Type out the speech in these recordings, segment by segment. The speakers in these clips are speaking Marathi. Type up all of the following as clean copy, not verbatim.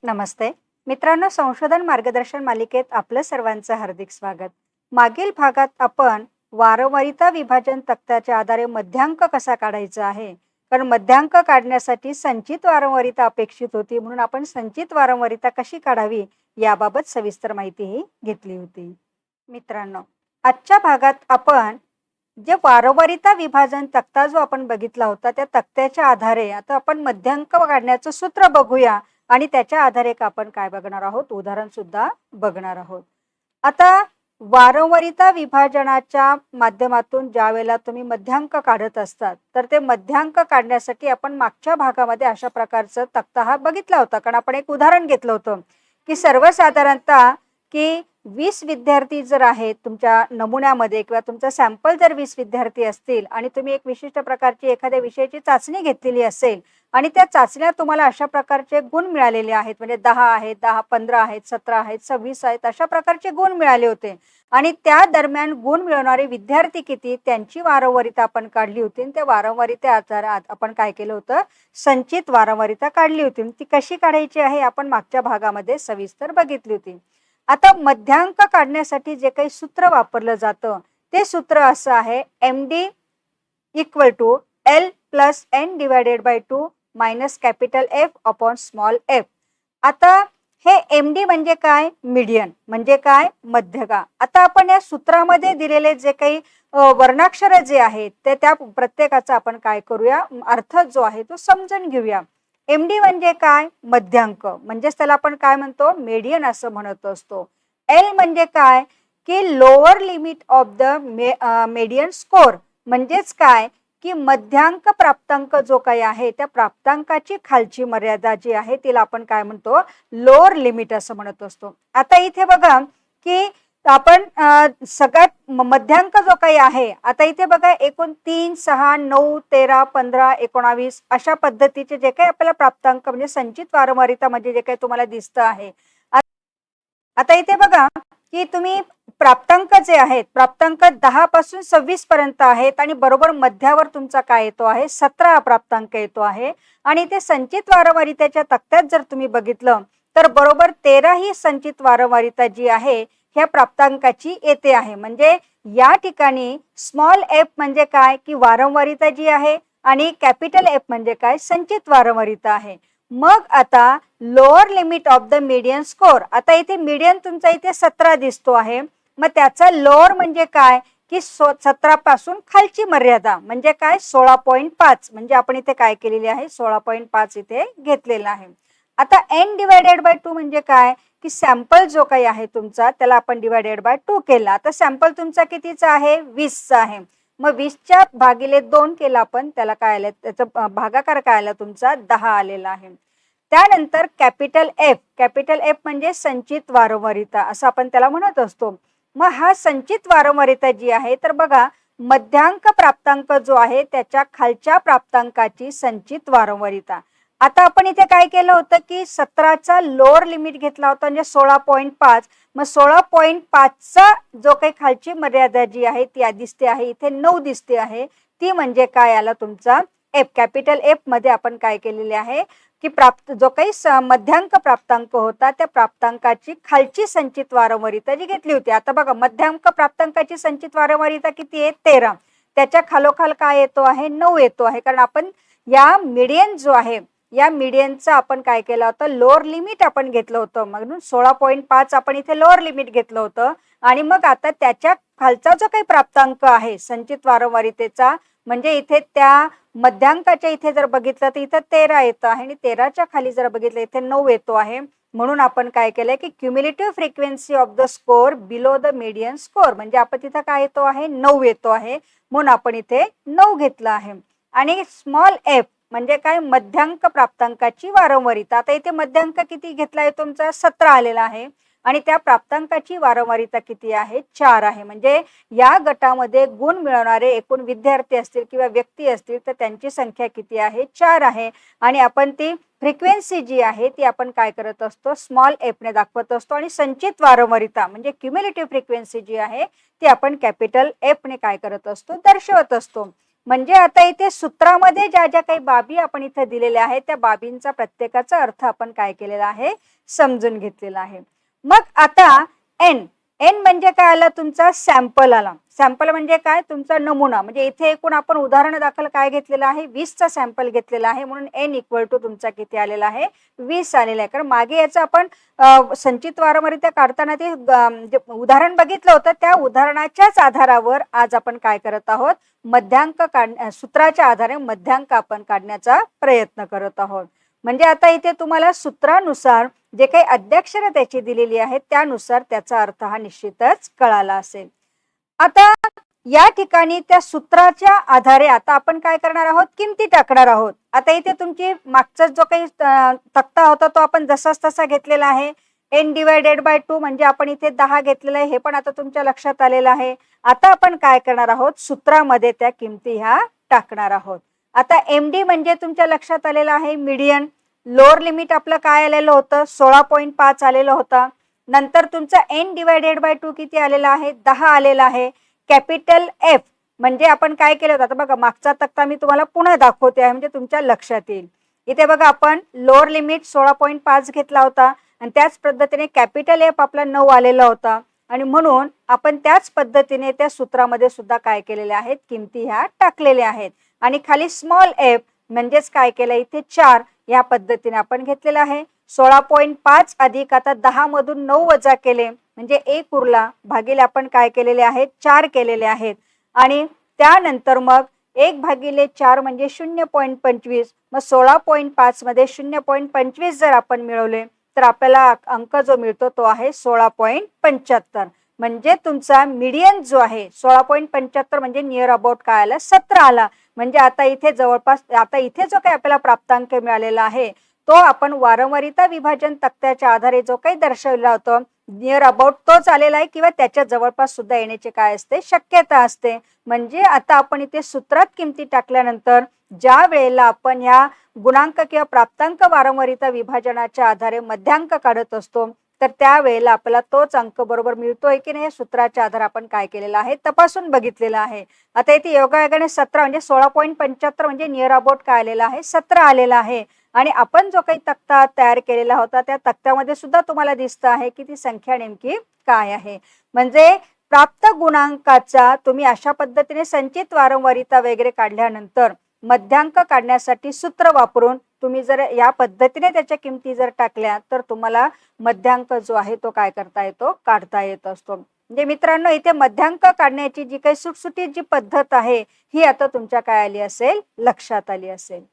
नमस्ते मित्रांनो, संशोधन मार्गदर्शन मालिकेत आपलं सर्वांचं हार्दिक स्वागत. मागील भागात आपण वारंवारिता विभाजन तक्त्याच्या आधारे मध्यांक कसा काढायचा आहे, कारण मध्यांक काढण्यासाठी संचित वारंवारिता अपेक्षित होती, म्हणून आपण संचित वारंवारिता कशी काढावी याबाबत सविस्तर माहितीही घेतली होती. मित्रांनो, आजच्या भागात आपण जे वारंवारिता विभाजन तक्ता जो आपण बघितला होता, त्या तक्त्याच्या आधारे आता आपण मध्यांक काढण्याचं सूत्र बघूया आणि त्याच्या आधारे आपण काय बघणार आहोत, उदाहरण सुद्धा बघणार आहोत. आता वारंवारिता विभाजनाच्या माध्यमातून ज्या वेळेला तुम्ही मध्यांक काढत असतात, तर ते मध्यांक काढण्यासाठी आपण मागच्या भागामध्ये अशा प्रकारचा तक्ता हा बघितला होता. कारण आपण एक उदाहरण घेतलं होतं की सर्वसाधारणतः की 20 विद्यार्थी जर आहेत तुमच्या नमुन्यामध्ये, किंवा तुमचा सॅम्पल जर 20 विद्यार्थी असतील आणि तुम्ही एक विशिष्ट प्रकारची एखाद्या विषयाची चाचणी घेतलेली असेल आणि त्या चाचण्या तुम्हाला अशा प्रकारचे गुण मिळालेले आहेत, म्हणजे 10 आहेत, 10, 15 आहेत, 17 आहेत, 26 आहेत, अशा प्रकारचे गुण मिळाले होते. आणि त्या दरम्यान गुण मिळवणारे विद्यार्थी किती, त्यांची वारंवारिता आपण काढली होती. आणि त्या वारंवारिता आधारात आपण काय केलं होतं, संचित वारंवारिता काढली होती. ती कशी काढायची आहे आपण मागच्या भागामध्ये सविस्तर बघितली होती. आता मध्यांक काढण्यासाठी जे काही सूत्र वापरलं जातं ते सूत्र असं आहे, MD = L + N / 2 - capital F upon small f. आता हे MD म्हणजे काय, मीडियन म्हणजे काय, मध्यगा. आता आपण या सूत्रामध्ये दिलेले जे काही वर्णाक्षर जे आहेत ते त्या प्रत्येकाचा आपण काय करूया, अर्थ जो आहे तो समजून घेऊया. MD म्हणजे काय, मध्यांक, म्हणजेच त्याला आपण काय म्हणतो, मीडियन असं म्हणत असतो. L म्हणजे काय, की lower limit of the median score, म्हणजेच काय की मध्यांक प्राप्तांक जो काही आहे त्या प्राप्तांकाची खालची मर्यादा जी आहे तिला आपण काय म्हणतो, लोअर लिमिट असं म्हणत असतो. आता इथे बघा की आपण सगळ्यात मध्यांक जो काही आहे, आता इथे बघा एकूण 3, 6, 9, 13, 15, 19 अशा पद्धतीचे जे काही आपल्याला प्राप्तांक म्हणजे संचित वारंवारिता म्हणजे जे काही तुम्हाला दिसतं आहे. आता इथे बघा की तुम्ही प्राप्तांक जे आहेत, प्राप्तांक 10 पासून 26 पर्यंत आहेत आणि बरोबर मध्यावर तुमचा काय येतो आहे, 17 प्राप्तांक येतो आहे. आणि ते संचित वारंवारितेच्या तक्त्यात जर तुम्ही बघितलं तर बरोबर 13 ही संचित वारंवारिता जी आहे ह्या प्राप्तांकाची येते आहे. म्हणजे या ठिकाणी स्मॉल f म्हणजे काय की वारंवारिता जी आहे आणि कॅपिटल F म्हणजे काय, संचित वारंवारिता आहे. मग आता lower limit of the median score, आता इथे मीडियन तुमचा इथे 17 दिसतो आहे. मग त्याचा लोअर म्हणजे काय की 17 पासून खालची मर्यादा म्हणजे काय, 16.5, म्हणजे आपण इथे काय केलेली आहे, 16.5 इथे घेतलेला आहे. आता N / 2 म्हणजे काय की सॅम्पल जो काही आहे तुमचा त्याला आपण /2 केला. आता सॅम्पल तुमचा कितीचा आहे, 20चा आहे. मग 20च्या भागिले 2 केला आपण, त्याला काय आलं, त्याचा भागाकार काय आला तुमचा, 10 आलेला आहे. त्यानंतर कॅपिटल F म्हणजे संचित वारंवारिता असं आपण त्याला म्हणत असतो. मग हा संचित वारंवारिता जी आहे, तर बघा मध्यांक प्राप्तांक जो आहे त्याच्या खालच्या प्राप्तांकाची संचित वारंवारिता. आता आपण इथे काय केलं होतं की 17चा लोअर लिमिट घेतला होता म्हणजे 16.5. मग 16.5चा जो काही खालची मर्यादा जी आहे ती दिसते आहे इथे 9 दिसते आहे, ती म्हणजे काय आला तुमचा F. कॅपिटल F मध्ये आपण काय केलेले आहे की जो काही मध्यांक प्राप्तांक होता त्या प्राप्तांकाची खालची संचित वारंवारिता जी घेतली होती. आता बघा मध्यांक प्राप्तांकाची संचित वारंवारिता किती आहे, 13. त्याच्या खालोखाल काय येतो आहे, 9 येतो आहे. कारण आपण या मीडियन जो आहे या मीडियनचं आपण काय केलं होतं, लोअर लिमिट आपण घेतलं होतं, म्हणून 16.5 आपण इथे लोअर लिमिट घेतलं होतं. आणि मग आता त्याच्या खालचा जो काही प्राप्तांक आहे संचित वारंवारितेचा, म्हणजे इथे त्या मध्यांकाच्या इथे जर बघितलं तर इथे 13 येतं आहे आणि 13च्या खाली जर बघितलं इथे 9 येतो आहे. म्हणून आपण काय केलंय की cumulative frequency of the score below the median score, म्हणजे आपण तिथं काय येतो आहे, 9 येतो आहे, म्हणून आपण इथे 9 घेतलं आहे. आणि स्मॉल f म्हणजे काय, मध्यांक प्राप्तांकाची वारंवारिता. आता इथे मध्यांक किती घेतलाय तुमचा, 17 आलेला आहे आणि त्या प्राप्तांकाची वारंवारिता किती आहे, 4 आहे. म्हणजे या गटामध्ये गुण मिळवणारे एकूण विद्यार्थी असतील किंवा व्यक्ती असतील तर त्यांची संख्या किती आहे, 4 आहे. आणि आपण ती फ्रिक्वेन्सी जी आहे ती आपण काय करत असतो, स्मॉल f ने दाखवत असतो. आणि संचित वारंवारिता म्हणजे क्युम्युलेटिव्ह फ्रिक्वेन्सी जी आहे ती आपण कॅपिटल F ने काय करत असतो, दर्शवत असतो. म्हणजे आता इथे सूत्रामध्ये ज्या ज्या काही बाबी आपण इथे दिलेल्या आहेत त्या बाबींचा प्रत्येकाचा अर्थ आपण काय केलेला आहे, समजून घेतलेला आहे. मग आता एन एन म्हणजे काय आला, तुमचा सॅम्पल आला. सॅम्पल म्हणजे काय, तुमचा नमुना. म्हणजे इथे एकूण आपण उदाहरण दाखल काय घेतलेलं आहे, 20चा सॅम्पल घेतलेला आहे, म्हणून एन इक्वल टू तुमचा किती आलेला आहे, 20 आलेला आहे. कारण मागे याचं आपण संचित वारंवारिता काढताना ते जे उदाहरण बघितलं होतं त्या उदाहरणाच्याच आधारावर आज आपण काय करत आहोत, मध्यांक सूत्राच्या आधारे मध्यांक आपण काढण्याचा प्रयत्न करत आहोत. म्हणजे आता इथे तुम्हाला सूत्रानुसार जे काही अद्याक्षरं त्याची दिलेली आहेत त्यानुसार त्याचा अर्थ हा निश्चितच कळाला असेल. आता या ठिकाणी त्या सूत्राच्या आधारे आता आपण काय करणार आहोत, किमती टाकणार आहोत. आता इथे तुमची मागचा जो काही तक्ता होता तो आपण जसाच तसा घेतलेला आहे. n डिवायडेड बाय 2 म्हणजे आपण इथे 10 घेतलेलं आहे, हे पण आता तुमच्या लक्षात आलेलं आहे. आता आपण काय करणार आहोत, सूत्रामध्ये त्या किमती ह्या टाकणार आहोत. आता MD म्हणजे तुमच्या लक्षात आलेलं आहे मीडियन. लोअर लिमिट आपलं काय आलेलं होतं, 16.5 आलेलं होतं. नंतर तुमचा n डिवायडेड बाय 2 किती आलेला आहे, 10 आलेला आहे. कॅपिटल F म्हणजे आपण काय केलं होतं, आता बघा मागचा तक्ता मी तुम्हाला पुन्हा दाखवते आहे म्हणजे तुमच्या लक्षात येईल. इथे बघा आपण लोअर लिमिट 16.5 घेतला होता आणि त्याच पद्धतीने कॅपिटल F आपला 9 आलेला होता आणि म्हणून आपण त्याच पद्धतीने त्या सूत्रामध्ये सुद्धा काय केलेले आहेत, किमती ह्या टाकलेल्या आहेत. आणि खाली स्मॉल f म्हणजेच काय केलं इथे 4 या पद्धतीने आपण घेतलेला आहे. 16.5 अधिक आता 10 मधून 9 वजा केले म्हणजे 1 उरला, भागिले आपण काय केलेले आहेत, 4 केलेले आहेत. आणि त्यानंतर मग 1/4 म्हणजे 0.25. मग 16.5 मध्ये 0.25 जर आपण मिळवले तर आपल्याला अंक जो मिळतो तो आहे 16.75. म्हणजे तुमचा मीडियन जो आहे 16.75 म्हणजे नियर अबाउट काय आला, 17 आला. म्हणजे आता इथे जवळपास आता इथे जो काही आपल्याला प्राप्तांक मिळालेला आहे तो आपण वारंवारिता विभाजन तक्त्याच्या आधारे जो काही दर्शवला होता नियर अबाउट तोच आलेला आहे किंवा त्याच्या जवळपास सुद्धा येण्याची काय असते, शक्यता असते. म्हणजे आता आपण इथे सूत्रात किमती टाकल्यानंतर ज्या वेळेला आपण ह्या गुणांक किंवा प्राप्तांक वारंवारिता विभाजनाच्या आधारे मध्यांक काढत असतो तर त्यावेळेला आपल्याला तोच अंक बरोबर मिळतोय की नाही सूत्राच्या आधारे आपण काय केलेलं आहे, तपासून बघितलेलं आहे. आता इथे योगायोगाने 17 म्हणजे 16.75 म्हणजे नियर अबाउट काय आलेला आहे, 17 आलेला आहे. आणि आपण जो काही तक्ता तयार केलेला होता त्या तक्त्यामध्ये सुद्धा तुम्हाला दिसतं आहे की ती संख्या नेमकी काय आहे. म्हणजे प्राप्त गुणांकाचा तुम्ही अशा पद्धतीने संचित वारंवारिता वगैरे काढल्यानंतर मध्यांक काढण्यासाठी सूत्र वापरून तुम्ही जर या पद्धतीने त्याच्या किमती जर टाकल्या तर तुम्हाला मध्यांक जो आहे तो काय करता येतो, काढता येत असतो. म्हणजे मित्रांनो इथे मध्यांक काढण्याची जी काही सुटसुटीत जी पद्धत आहे ही आता तुमच्या काय आली असेल, लक्षात आली असेल.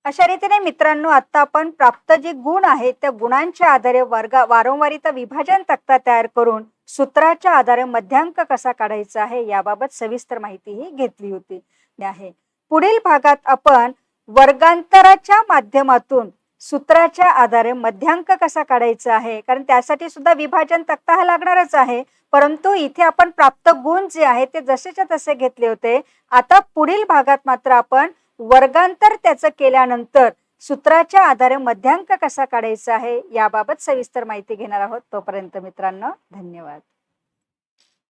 अशा रीतीने मित्रांनो आता आपण प्राप्त जे गुण आहेत त्या गुणांच्या आधारे वारंवारिता विभाजन तक्ता तयार करून सूत्राच्या आधारे मध्यांक कसा काढायचा आहे याबाबत सविस्तर माहिती ही घेतली होती आहे. पुढील भागात आपण वर्गांतराच्या माध्यमातून सूत्राच्या आधारे मध्यांक कसा काढायचा आहे, कारण त्यासाठी सुद्धा विभाजन तक्ता हा लागणारच आहे. परंतु इथे आपण प्राप्त गुण जे आहे ते जसेच्या तसे घेतले होते. आता पुढील भागात मात्र आपण वर्गांतर त्याचं केल्यानंतर सूत्राच्या आधारे मध्यांक कसा काढायचा आहे याबाबत सविस्तर माहिती घेणार आहोत. तोपर्यंत मित्रांनो धन्यवाद.